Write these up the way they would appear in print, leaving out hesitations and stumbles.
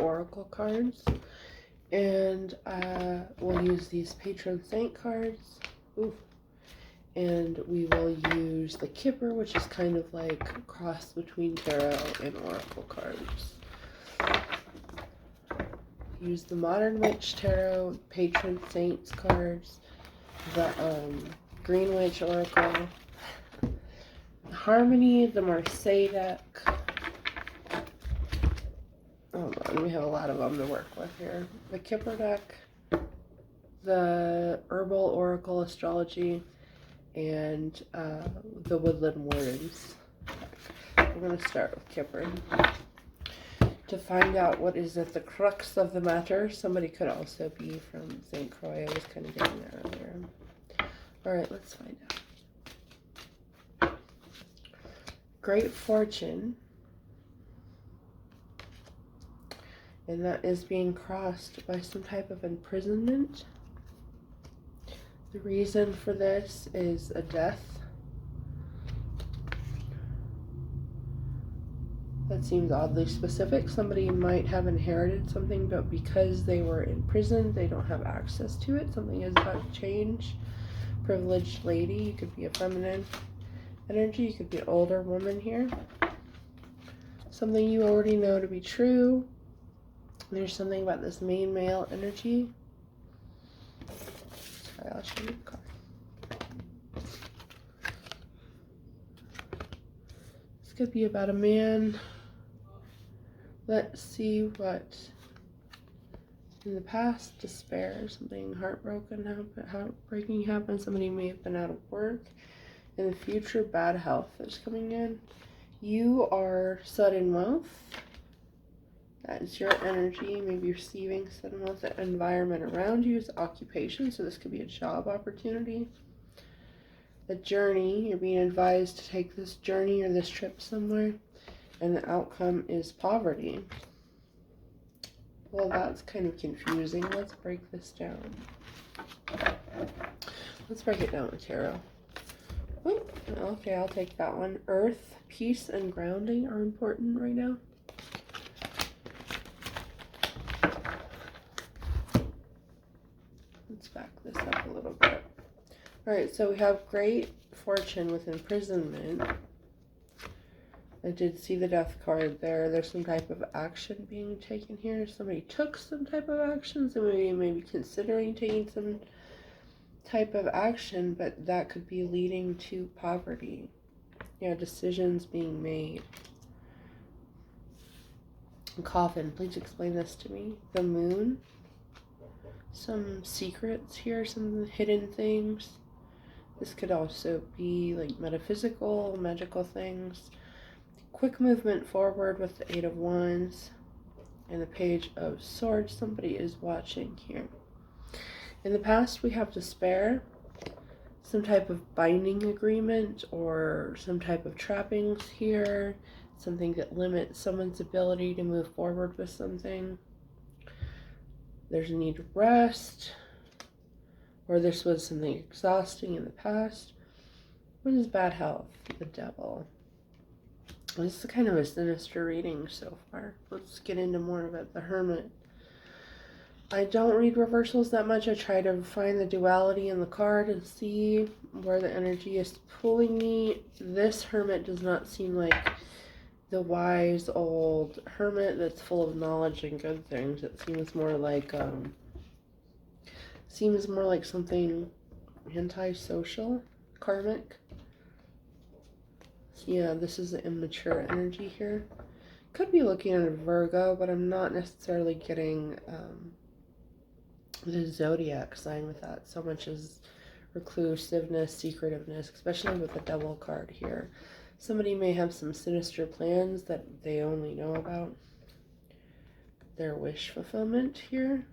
oracle cards. And we'll use these patron saint cards. Ooh. And we will use the Kipper, which is kind of like a cross between tarot and oracle cards. Use the Modern Witch Tarot, Patron Saints cards, the Green Witch Oracle, Harmony, the Marseille deck. Oh man, we have a lot of them to work with here. The Kipper deck, the Herbal Oracle Astrology, and the Woodland Wardens deck. We're going to start with Kipper. To find out what is at the crux of the matter. Somebody could also be from St. Croix. I was kind of getting that earlier. Alright, let's find out. Great fortune. And that is being crossed by some type of imprisonment. The reason for this is a death. That seems oddly specific. Somebody might have inherited something, but because they were in prison, they don't have access to it. Something is about to change. Privileged lady. You could be a feminine energy. You could be an older woman here. Something you already know to be true. There's something about this main male energy. Sorry, I'll show you the card. This could be about a man. Let's see what in the past, despair, something heartbreaking happened. Somebody may have been out of work. In the future, bad health is coming in. You are sudden wealth. That is your energy. Maybe receiving sudden wealth. The environment around you is occupation, so this could be a job opportunity. A journey. You're being advised to take this journey or this trip somewhere. And the outcome is poverty. Well, that's kind of confusing. Let's break this down. Let's break it down with tarot. Oh, okay, I'll take that one. Earth, peace, and grounding are important right now. Let's back this up a little bit. Alright, so we have great fortune with imprisonment. I did see the death card there. There's some type of action being taken here. Somebody took some type of action. Somebody may be considering taking some type of action, but that could be leading to poverty. Yeah, decisions being made. Coffin, please explain this to me. The moon. Some secrets here, some hidden things. This could also be like metaphysical, magical things. Quick movement forward with the Eight of Wands and the Page of Swords. Somebody is watching here. In the past, we have despair, some type of binding agreement or some type of trappings here, something that limits someone's ability to move forward with something. There's a need to rest, or this was something exhausting in the past. What is bad health? The Devil. This is kind of a sinister reading so far. Let's get into more of it. The Hermit. I don't read reversals that much. I try to find the duality in the card and see where the energy is pulling me. This Hermit does not seem like the wise old hermit that's full of knowledge and good things. It seems more like something antisocial, karmic. Yeah, this is the immature energy here. Could be looking at a Virgo, but I'm not necessarily getting the zodiac sign with that so much as reclusiveness, secretiveness, especially with the Devil card here. Somebody may have some sinister plans that they only know about. Their wish fulfillment here.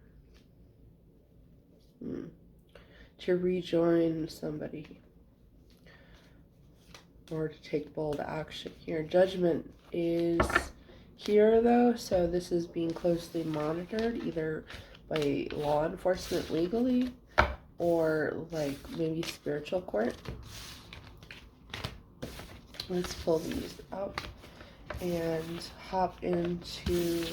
To rejoin somebody. Or to take bold action here. Judgment is here though, so this is being closely monitored either by law enforcement legally or like maybe spiritual court. Let's pull these up and hop into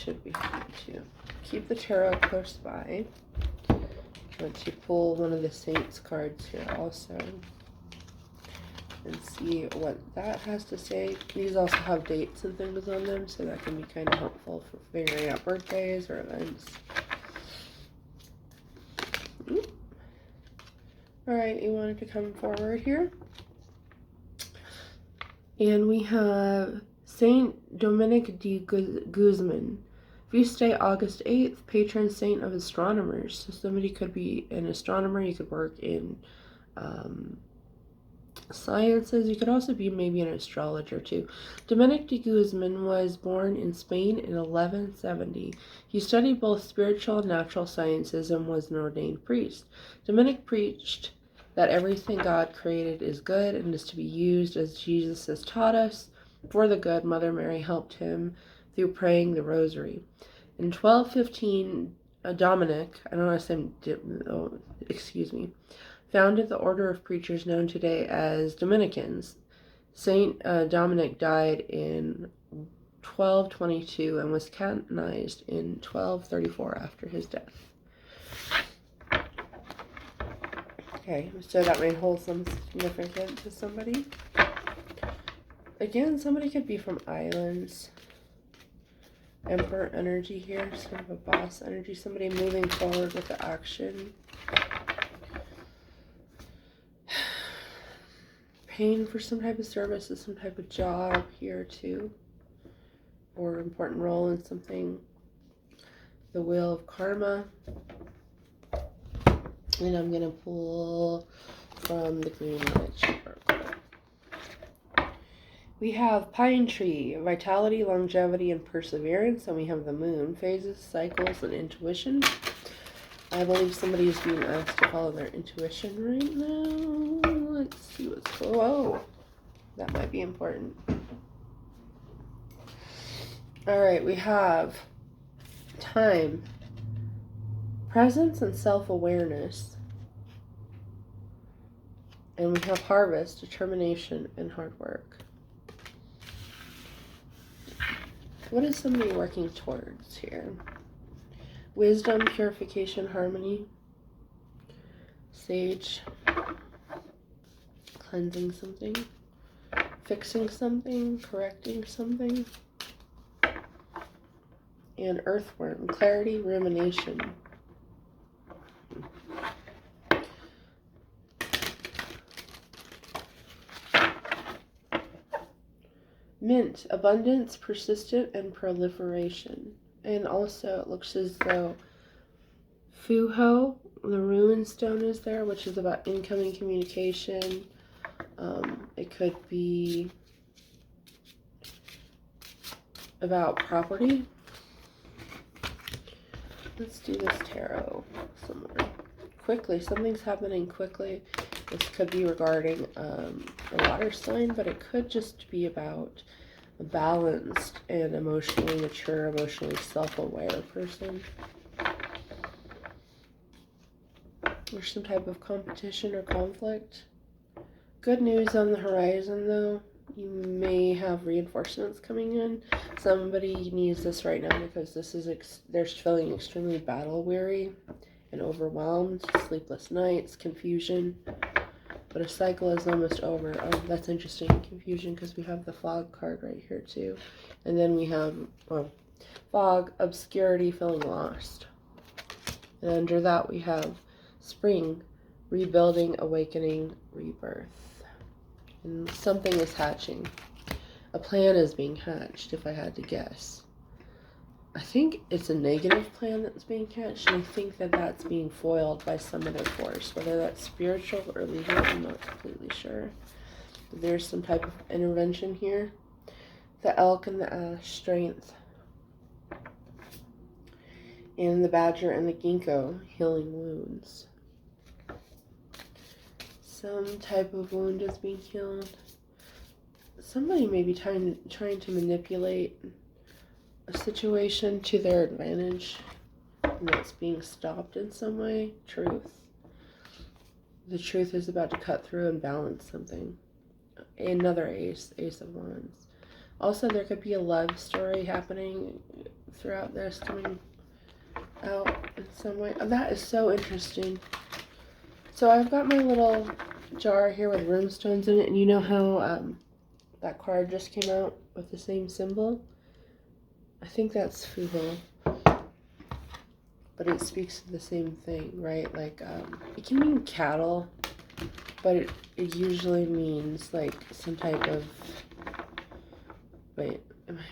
should be happy too. Keep the tarot close by. Once you pull one of the Saints cards here also. And see what that has to say. These also have dates and things on them, so that can be kind of helpful for figuring out birthdays or events. Alright, you wanted to come forward here. And we have Saint Dominic de Guzman. Feast day, August 8th, patron saint of astronomers. So somebody could be an astronomer, you could work in sciences. You could also be maybe an astrologer too. Dominic de Guzman was born in Spain in 1170. He studied both spiritual and natural sciences and was an ordained priest. Dominic preached that everything God created is good and is to be used as Jesus has taught us for the good. Mother Mary helped him through praying the rosary. In 1215, Dominic, I don't know how to say, founded the order of preachers known today as Dominicans. Saint Dominic died in 1222 and was canonized in 1234 after his death. Okay, so that may hold some significance to somebody. Again, somebody could be from islands. Emperor energy here, sort of a boss energy, somebody moving forward with the action. Paying for some type of service, some type of job here too, or important role in something. The wheel of karma. And I'm going to pull from the green light. We have pine tree, vitality, longevity, and perseverance. And we have the moon, phases, cycles, and intuition. I believe somebody is being asked to follow their intuition right now. Let's see what's going on. Whoa, that might be important. Alright, we have time, presence, and self-awareness. And we have harvest, determination, and hard work. What is somebody working towards here? Wisdom, purification, harmony. Sage. Cleansing something. Fixing something. Correcting something. And earthworm. Clarity, rumination. Mint, abundance, persistent, and proliferation. And also it looks as though Fuho, the ruin stone, is there, which is about incoming communication. It could be about property. Let's do this tarot somewhere. Quickly, something's happening quickly. This could be regarding a water sign, but it could just be about a balanced and emotionally mature, emotionally self-aware person. Or some type of competition or conflict. Good news on the horizon, though. You may have reinforcements coming in. Somebody needs this right now because this is they're feeling extremely battle weary and overwhelmed. Sleepless nights, confusion. But a cycle is almost over. Oh, that's interesting. Confusion, because we have the fog card right here too. And then we have, well, fog, obscurity, feeling lost. And under that we have spring, rebuilding, awakening, rebirth. And something is hatching. A plan is being hatched, if I had to guess. I think it's a negative plan that's being hatched, and I think that that's being foiled by some other force, whether that's spiritual or legal, I'm not completely sure. But there's some type of intervention here. The elk and the ash, strength. And the badger and the ginkgo, healing wounds. Some type of wound is being healed. Somebody may be trying to manipulate a situation to their advantage, and that's being stopped in some way. Truth. The truth is about to cut through and balance something. Another ace, ace of wands. Also, there could be a love story happening throughout this, coming out in some way. Oh, that is so interesting. So I've got my little jar here with runestones in it, and you know how that card just came out with the same symbol? I think that's Fuho. But it speaks to the same thing, right? Like, it can mean cattle, but it usually means, like, some type of... Wait, am I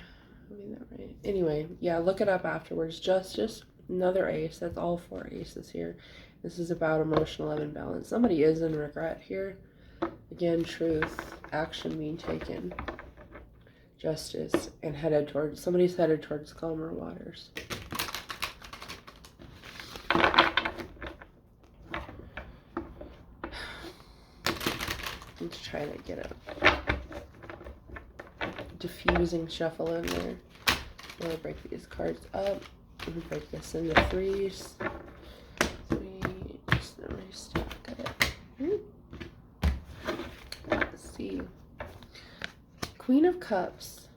reading that right? Anyway, yeah, look it up afterwards. Justice, another ace. That's all 4 aces here. This is about emotional imbalance. Somebody is in regret here. Again, truth, action being taken. Justice, and somebody's headed towards calmer waters. Let's try to get a diffusing shuffle in there. I'm going to break these cards up. I'm going to break this into 3s. 3, just a nice stack of it. Let's see. Queen of Cups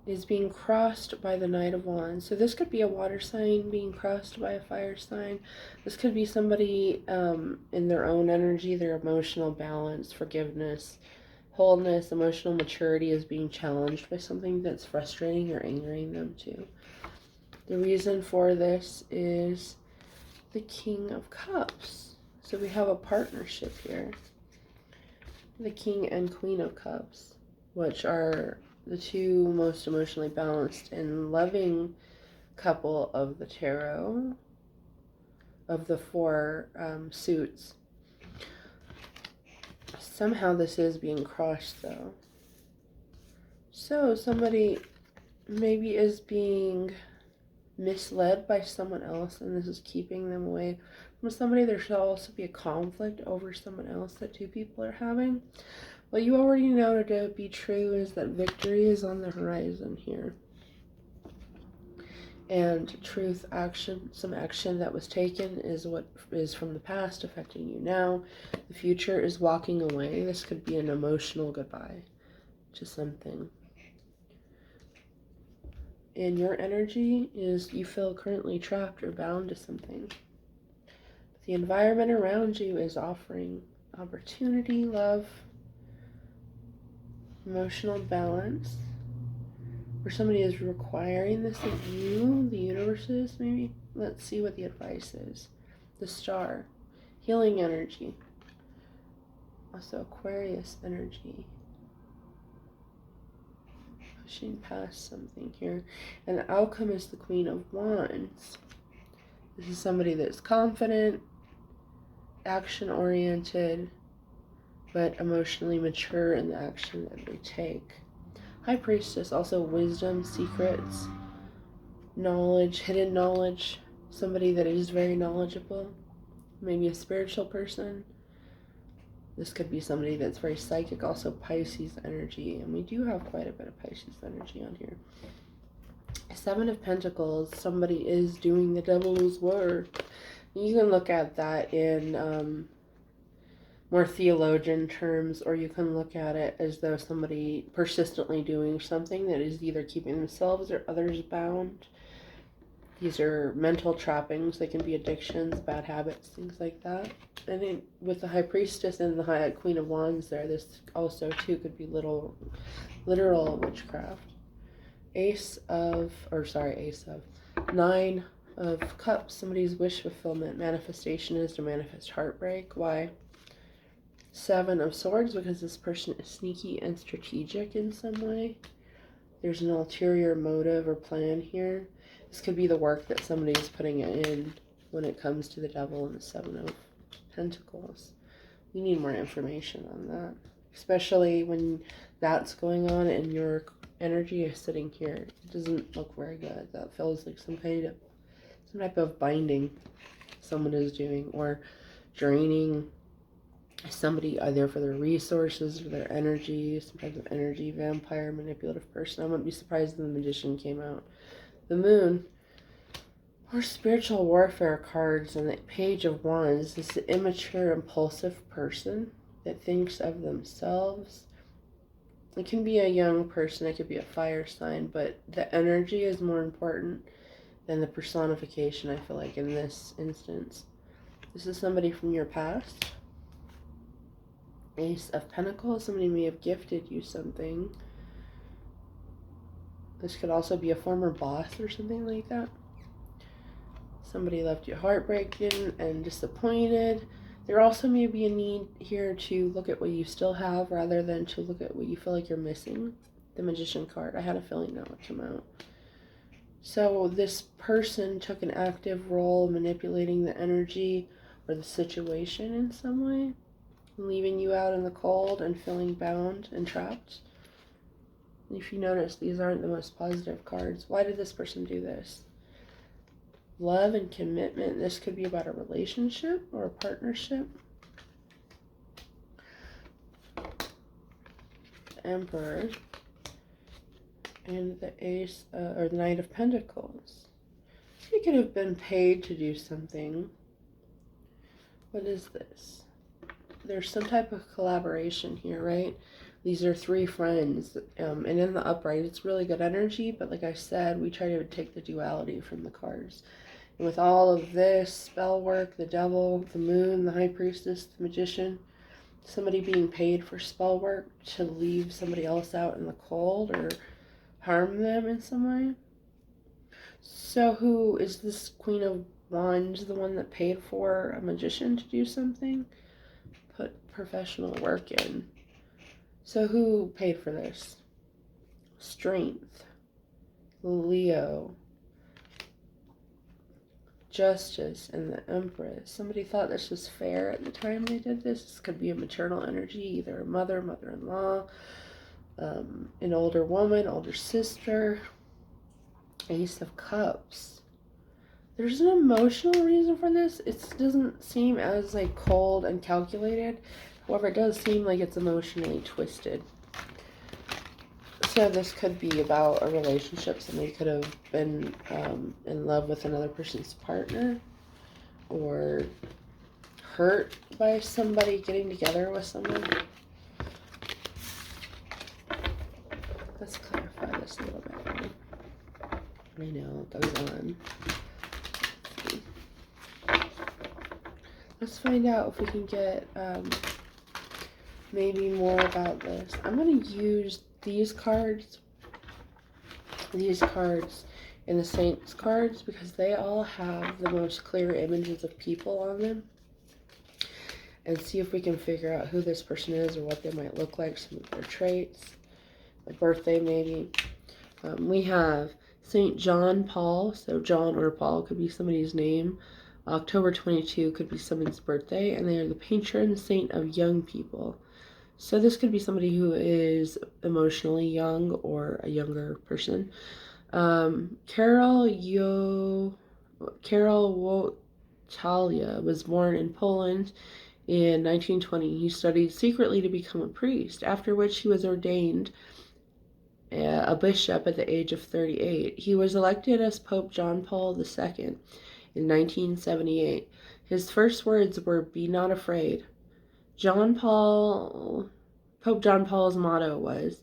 is being crossed by the Knight of Wands. So this could be a water sign being crossed by a fire sign. This could be somebody in their own energy, their emotional balance, forgiveness, wholeness, emotional maturity is being challenged by something that's frustrating or angering them too. The reason for this is the King of Cups. So we have a partnership here. The King and Queen of Cups, which are the 2 most emotionally balanced and loving couple of the tarot, of the 4 suits. Somehow this is being crossed though. So somebody maybe is being misled by someone else, and this is keeping them away from somebody. There should also be a conflict over someone else that 2 people are having. What you already know to be true is that victory is on the horizon here. And truth, action, some action that was taken is what is from the past affecting you now. The future is walking away. This could be an emotional goodbye to something. And your energy is you feel currently trapped or bound to something. The environment around you is offering opportunity, love, emotional balance, or somebody is requiring this of you, the universe is maybe. Let's see what the advice is. The Star, healing energy, also Aquarius energy, pushing past something here. And the outcome is the Queen of Wands. This is somebody that's confident, action-oriented, but emotionally mature in the action that they take. High Priestess, also wisdom, secrets, knowledge, hidden knowledge, somebody that is very knowledgeable, maybe a spiritual person. This could be somebody that's very psychic, also Pisces energy, and we do have quite a bit of Pisces energy on here. 7 of Pentacles, somebody is doing the devil's work. You can look at that in more theologian terms, or you can look at it as though somebody persistently doing something that is either keeping themselves or others bound. These are mental trappings. They can be addictions, bad habits, things like that. I think with the High Priestess and the High Queen of Wands there, this also too could be literal witchcraft. Nine of Cups, somebody's wish fulfillment. Manifestation is to manifest heartbreak. Why? 7 of Swords, because this person is sneaky and strategic in some way. There's an ulterior motive or plan here. This could be the work that somebody is putting in when it comes to the devil and the 7 of Pentacles. We need more information on that, especially when that's going on and your energy is sitting here. It doesn't look very good. That feels like some type of binding someone is doing, or draining somebody either for their resources or their energy, some type of energy vampire, manipulative person. I wouldn't be surprised if the Magician came out. The Moon, or spiritual warfare cards, and the Page of Wands. This is an immature, impulsive person that thinks of themselves It can be a young person, it could be a fire sign, but the energy is more important than the personification, I feel like, in this instance. This is somebody from your past. Ace of Pentacles, somebody may have gifted you something. This could also be a former boss or something like that. Somebody left you heartbroken and disappointed. There also may be a need here to look at what you still have rather than to look at what you feel like you're missing. The Magician card. I had a feeling that would come out. So this person took an active role manipulating the energy or the situation in some way, leaving you out in the cold and feeling bound and trapped. If you notice, these aren't the most positive cards. Why did this person do this? Love and commitment. This could be about a relationship or a partnership. The Emperor. And the Ace, or the Knight of Pentacles. You could have been paid to do something. What is this? There's some type of collaboration here, right? These are three friends, and in the upright, it's really good energy, but like I said, we try to take the duality from the cards. And with all of this spell work, the devil, the moon, the high priestess, the magician, somebody being paid for spell work to leave somebody else out in the cold or harm them in some way. So who is this Queen of Wands, the one that paid for a magician to do something? Put professional work in. So who paid for this? Strength. Leo. Justice and the Empress. Somebody thought this was fair at the time they did this. This could be a maternal energy, either a mother, mother-in-law, an older woman, older sister. Ace of Cups. There's an emotional reason for this. It doesn't seem as like cold and calculated. However, it does seem like it's emotionally twisted. So this could be about a relationship. Somebody could have been in love with another person's partner, or hurt by somebody getting together with someone. Let's clarify this a little bit. I know it goes on. Let's find out if we can get maybe more about this. I'm going to use these cards in the Saints cards because they all have the most clear images of people on them, and see if we can figure out who this person is or what they might look like, some of their traits, their birthday maybe. We have St. John Paul, so John or Paul could be somebody's name. October 22 could be someone's birthday, and they are the patron saint of young people. So this could be somebody who is emotionally young or a younger person. Karol Wojtyla was born in Poland in 1920. He studied secretly to become a priest, after which he was ordained a bishop at the age of 38. He was elected as Pope John Paul II in 1978. His first words were, "Be not afraid." Pope John Paul's motto was,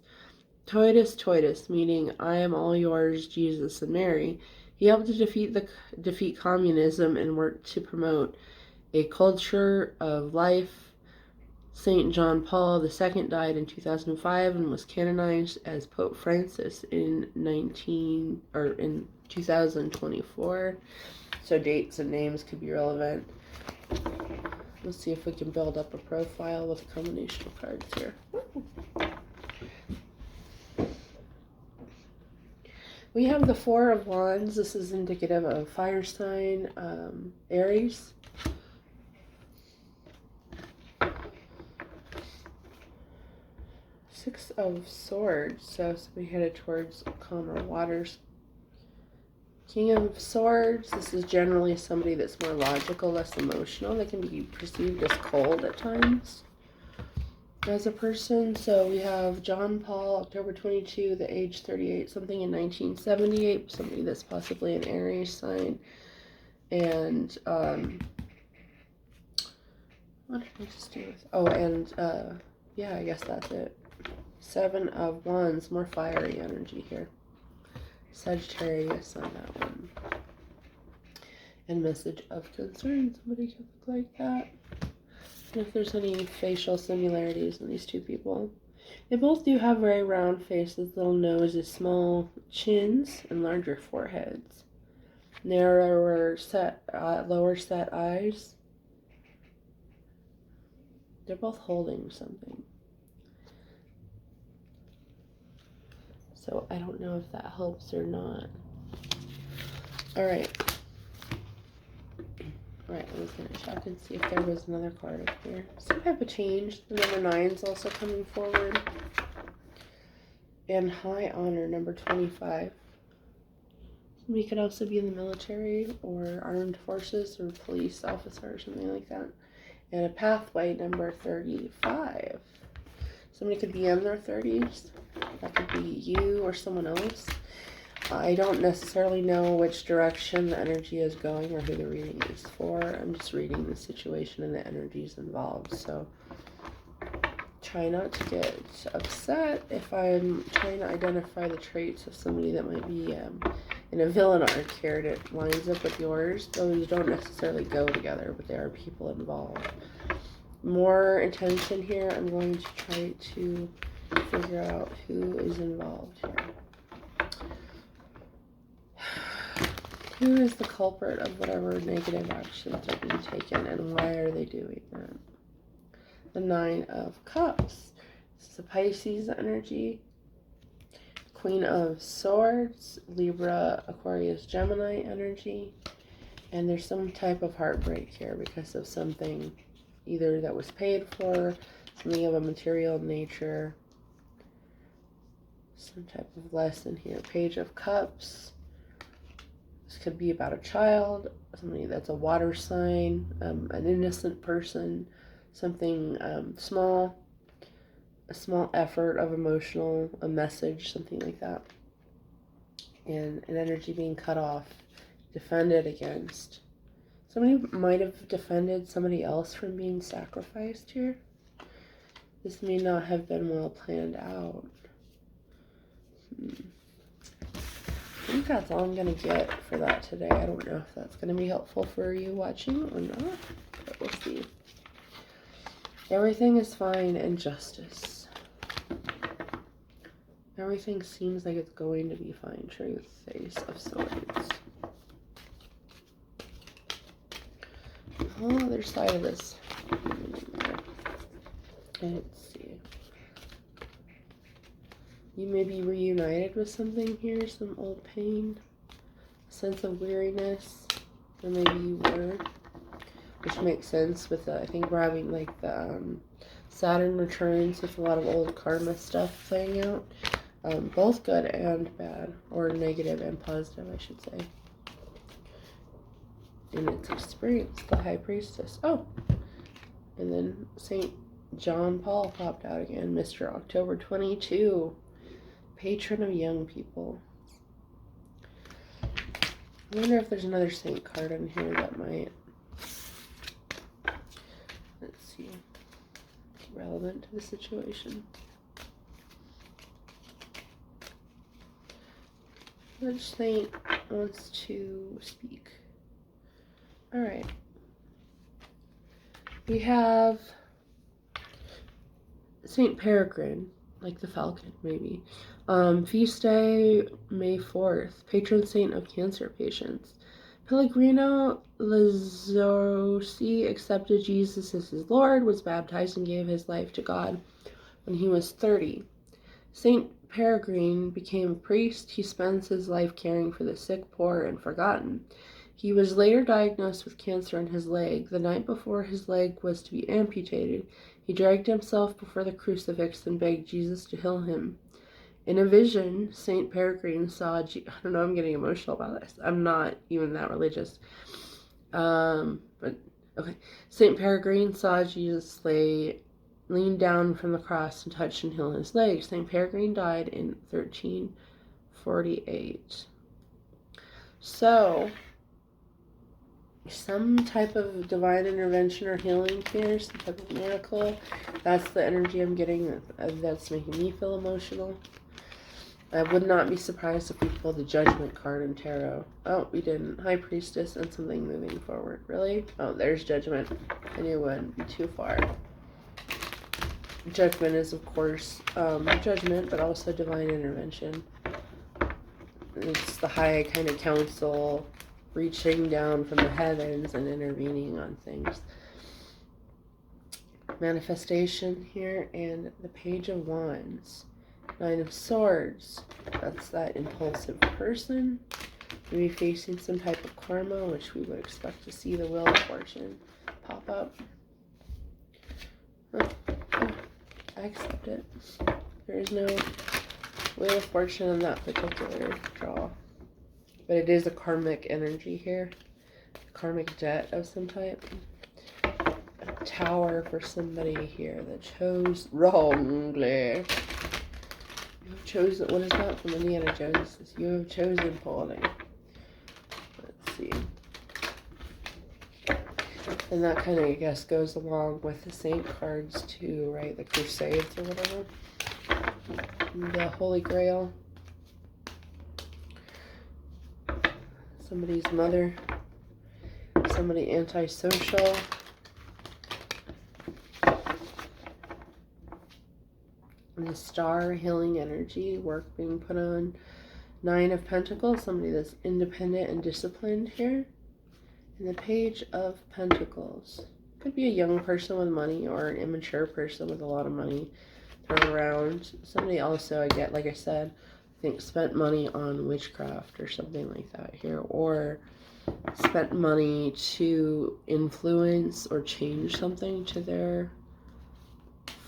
"Totus Totus," meaning "I am all yours, Jesus and Mary." He helped to defeat communism and worked to promote a culture of life. St. John Paul II died in 2005 and was canonized as Pope Francis in 2024. So dates and names could be relevant. Let's see if we can build up a profile with a combination of cards here. We have the Four of Wands. This is indicative of fire sign, Aries. Six of Swords, so somebody headed towards calmer waters. King of Swords, this is generally somebody that's more logical, less emotional. They can be perceived as cold at times as a person. So we have John Paul, October 22, the age 38, something in 1978, somebody that's possibly an Aries sign. And, what did I just do with, yeah, I guess that's it. Seven of Wands, more fiery energy here. Sagittarius on that one. And message of concern. Somebody could look like that. And if there's any facial similarities in these two people. They both do have very round faces, little noses, small chins, and larger foreheads. Narrower set, lower set eyes. They're both holding something. So I don't know if that helps or not. Alright. Alright, I was going to check and see if there was another card up here. Some type of change. The number 9 is also coming forward. And high honor, number 25. Somebody could also be in the military or armed forces or police officer or something like that. And a pathway, number 35. Somebody could be in their 30s. That could be you or someone else. I don't necessarily know which direction the energy is going or who the reading is for. I'm just reading the situation and the energies involved. So try not to get upset if I'm trying to identify the traits of somebody that might be in a villain arc here that lines up with yours. Those don't necessarily go together, but there are people involved. More intention here. I'm going to try to figure out who is involved here. Who is the culprit of whatever negative actions are being taken, and why are they doing that? The 9 of Cups. This is a Pisces energy. Queen of Swords, Libra, Aquarius, Gemini energy. And there's some type of heartbreak here because of something either that was paid for, something of a material nature, some type of lesson here. Page of Cups. This could be about a child, somebody that's a water sign, an innocent person, something small, a small effort of emotional, a message, something like that. And an energy being cut off, defended against. Somebody might have defended somebody else from being sacrificed here. This may not have been well planned out. I think that's all I'm going to get for that today. I don't know if that's going to be helpful for you watching or not, but we'll see. Everything is fine and justice. Everything seems like it's going to be fine. Truth, Ace of Swords. The whole other side of this. Let's see. You may be reunited with something here, some old pain, a sense of weariness, or maybe you were, which makes sense with the, I think we're having like the Saturn returns with a lot of old karma stuff playing out. Both good and bad, or negative and positive, I should say. In its experience, the High Priestess. Oh, and then St. John Paul popped out again, Mr. October 22. Patron of young people. I wonder if there's another saint card in here that might, let's see, be relevant to the situation. Which saint wants to speak? Alright. We have Saint Peregrine, like the falcon, maybe. Feast day, May 4th. Patron saint of cancer patients. Pellegrino Lazzosi accepted Jesus as his Lord, was baptized, and gave his life to God when he was 30. Saint Peregrine became a priest. He spends his life caring for the sick, poor, and forgotten. He was later diagnosed with cancer in his leg. The night before his leg was to be amputated, he dragged himself before the crucifix and begged Jesus to heal him. In a vision, Saint Peregrine saw, I don't know, I'm getting emotional about this. I'm not even that religious. But, okay. Saint Peregrine saw Jesus lean down from the cross and touch and heal his leg. Saint Peregrine died in 1348. So, some type of divine intervention or healing here, some type of miracle. That's the energy I'm getting that's making me feel emotional. I would not be surprised if we pulled the Judgment card in Tarot. Oh, we didn't. High Priestess and something moving forward. Really? Oh, there's Judgment. I knew it wouldn't be too far. Judgment is, of course, judgment, but also divine intervention. It's the high kind of council reaching down from the heavens and intervening on things. Manifestation here, and the Page of Wands. 9 of Swords. That's that impulsive person. Maybe facing some type of karma, which we would expect to see the Wheel of Fortune pop up. Oh, I accept it. There is no Wheel of Fortune in that particular draw. But it is a karmic energy here. Karmic debt of some type. A Tower for somebody here that chose wrongly. You have chosen, what is that from Indiana Jones? You have chosen poorly. Let's see. And that kind of, I guess, goes along with the Saint cards too, right? The Crusades or whatever. The Holy Grail. Somebody's mother. Somebody antisocial. And the Star, healing energy, work being put on. 9 of Pentacles, somebody that's independent and disciplined here. And the Page of Pentacles. Could be a young person with money or an immature person with a lot of money thrown around. Somebody also, I get, like I said, I think spent money on witchcraft or something like that here. Or spent money to influence or change something to their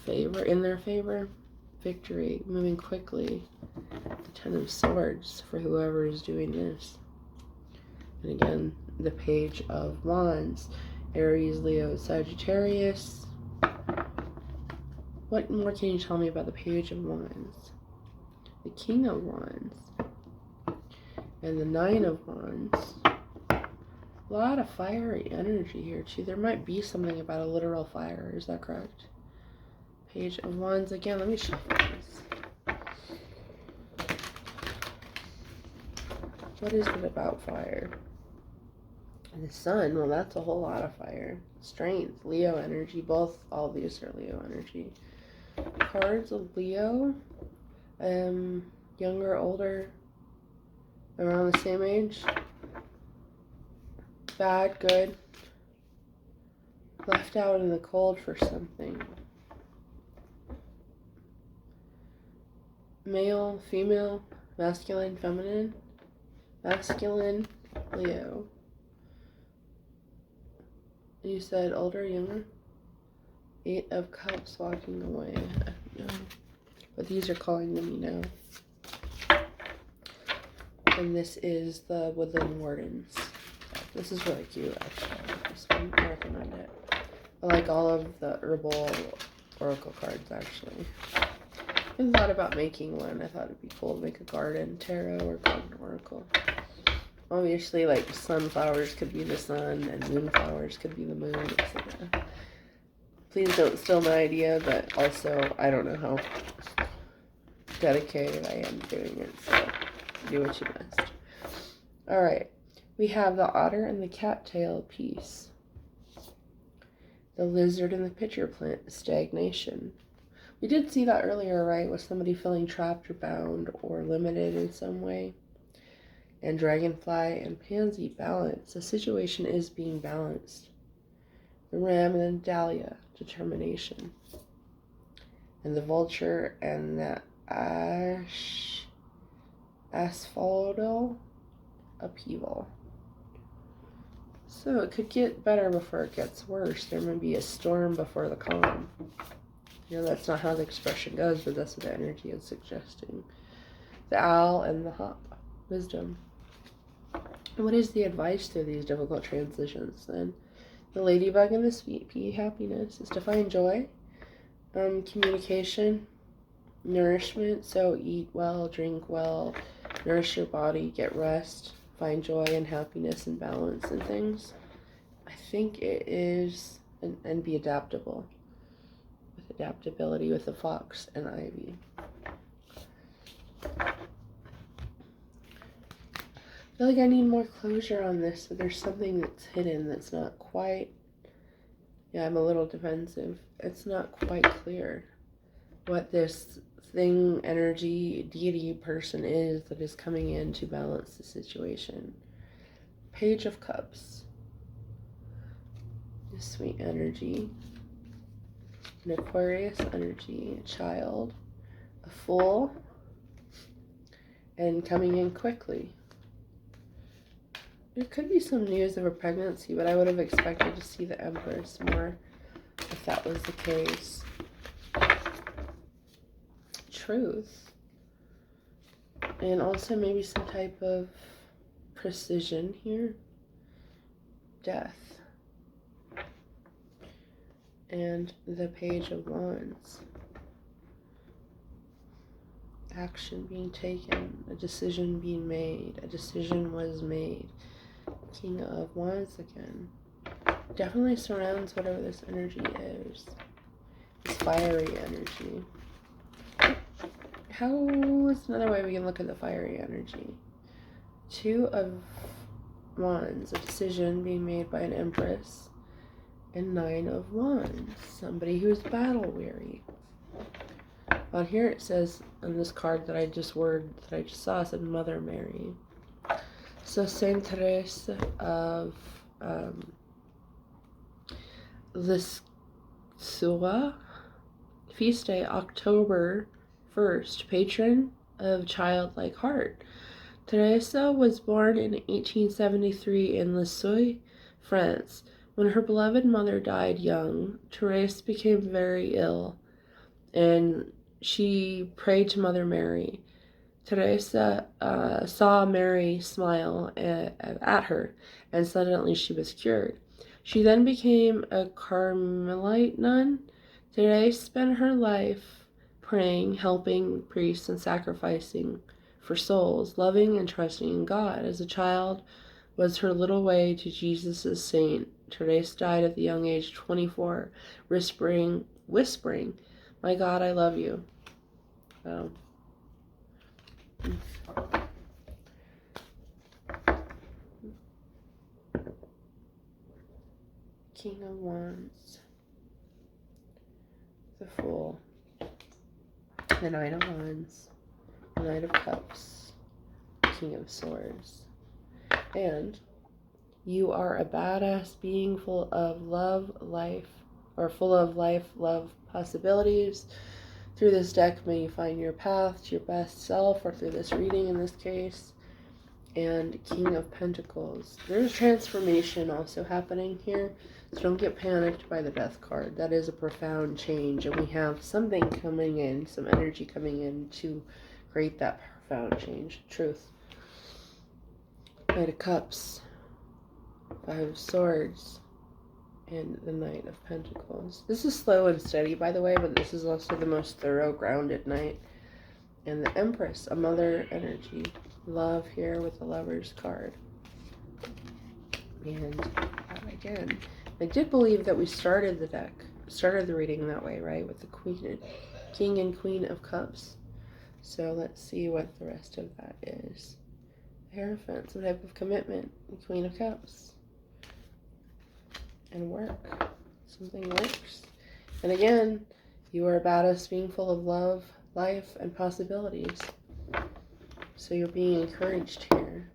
favor, in their favor. Victory, moving quickly. The 10 of Swords for whoever is doing this. And again, the Page of Wands. Aries, Leo, Sagittarius. What more can you tell me about the Page of Wands? The King of Wands. And the 9 of Wands. A lot of fiery energy here too. There might be something about a literal fire, is that correct? Page of Wands again. Let me shuffle this. What is it about fire? And the Sun, well, that's a whole lot of fire. Strength, Leo energy. All these are Leo energy. Cards of Leo. Younger, older, around the same age. Bad, good. Left out in the cold for something. Male, female, masculine, feminine. Masculine, Leo. You said older, younger? 8 of Cups, walking away. No. But these are calling to me now. And this is the Woodland Wardens. This is really cute, actually. This one, I recommend it. I like all of the herbal oracle cards, actually. I thought about making one. I thought it'd be cool to make a garden tarot or garden oracle. Obviously, like, sunflowers could be the sun and moonflowers could be the moon, etc. Please don't steal my idea, but also, I don't know how dedicated I am doing it, so do what you must. Alright, we have the otter and the cattail piece. The lizard and the pitcher plant, stagnation. We did see that earlier, right, with somebody feeling trapped or bound or limited in some way. And dragonfly and pansy, balance. The situation is being balanced. The ram and the dahlia, determination. And the vulture and the asphodel, upheaval. So it could get better before it gets worse. There may be a storm before the calm. You know, that's not how the expression goes, but that's what the energy is suggesting. The owl and the hawk, wisdom. And what is the advice through these difficult transitions then? The ladybug and the sweet pea, happiness, is to find joy, communication, nourishment. So eat well, drink well, nourish your body, get rest, find joy and happiness and balance and things. I think it is, and be adaptable. With adaptability with the fox and ivy. I feel like I need more closure on this, but there's something that's hidden that's not quite, yeah, I'm a little defensive. It's not quite clear what this thing, energy, deity person is that is coming in to balance the situation. Page of Cups. A sweet energy. An Aquarius energy. A child. A Fool. And coming in quickly. There could be some news of a pregnancy, but I would have expected to see the Empress more if that was the case. Truth. And also maybe some type of precision here. Death. And the Page of Wands. Action being taken, a decision being made, a decision was made. King of Wands again. Definitely surrounds whatever this energy is. This fiery energy. How is another way we can look at the fiery energy? Two of Wands, a decision being made by an Empress. And Nine of Wands, somebody who's battle weary. On here it says, on this card that I just saw, it said Mother Mary. So Saint Teresa of Lisieux, feast day October 1st, patron of childlike heart. Teresa was born in 1873 in Lisieux, France. When her beloved mother died young, Teresa became very ill, and she prayed to Mother Mary. Teresa saw Mary smile at her, and suddenly she was cured. She then became a Carmelite nun. Teresa spent her life praying, helping priests, and sacrificing for souls, loving and trusting in God. As a child was her little way to Jesus' saint. Teresa died at the young age of 24, whispering, "My God, I love you." Oh. King of Wands, the Fool, the Knight of Wands, the Knight of Cups, King of Swords, and you are a badass being full of love, love, possibilities. Through this deck, may you find your path to your best self, or through this reading in this case. And King of Pentacles. There's transformation also happening here, so don't get panicked by the Death card. That is a profound change, and we have something coming in, some energy coming in to create that profound change. Truth. Knight of Cups. Five of Swords. And the Knight of Pentacles. This is slow and steady, by the way, but this is also the most thorough, grounded knight. And the Empress, a mother energy. Love here with the Lover's card. And again, I did believe that we started the reading that way, right? With the King and Queen of Cups. So let's see what the rest of that is. Hierophant, some type of commitment. The Queen of Cups. And work. Something works. And again, you are a badass being full of love, life, and possibilities. So you're being encouraged here.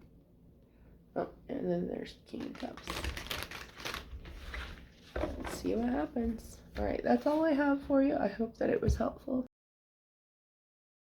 Oh, and then there's King of Cups. Let's see what happens. Alright, that's all I have for you. I hope that it was helpful.